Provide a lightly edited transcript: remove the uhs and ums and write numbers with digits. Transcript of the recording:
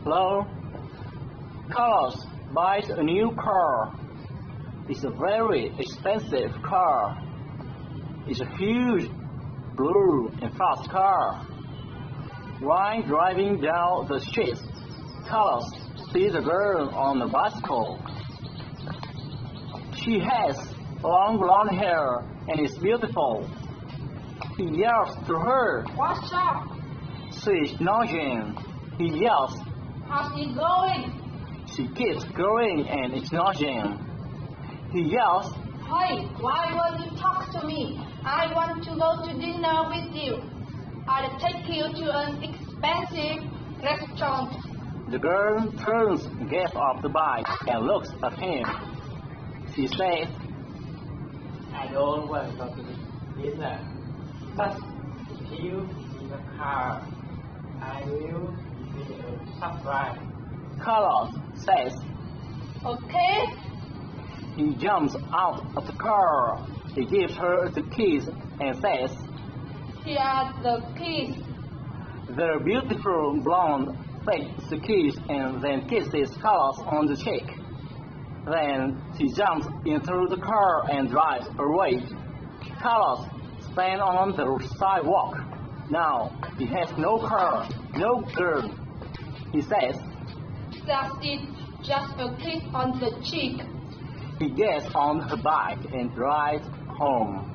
Hello? Carlos buys a new car. It's a very expensive car. It's a huge, blue and fast car. While driving down the street, Carlos sees a girl on a bicycle. She has long blonde hair and is beautiful. He yells to her. What's up? She's nodding. He yells. How's it going? She keeps going and ignoring. He yells. Hey, why won't you talk to me? I want to go to dinner with you. I'll take you to an expensive restaurant. The girl turns, gets off the bike, and looks at him. She says, I don't want to go to dinner, but if you in the car, I will give you a surprise. Carlos says. Okay? He jumps out of the car. He gives her the keys and says, Here are the keys. The beautiful blonde takes the keys and then kisses Carlos on the cheek. Then she jumps into the car and drives away. Carlos stands on the sidewalk. Now he has no car, no girl. He says, That's it, just a kiss on the cheek. he gets on her bike and drives home.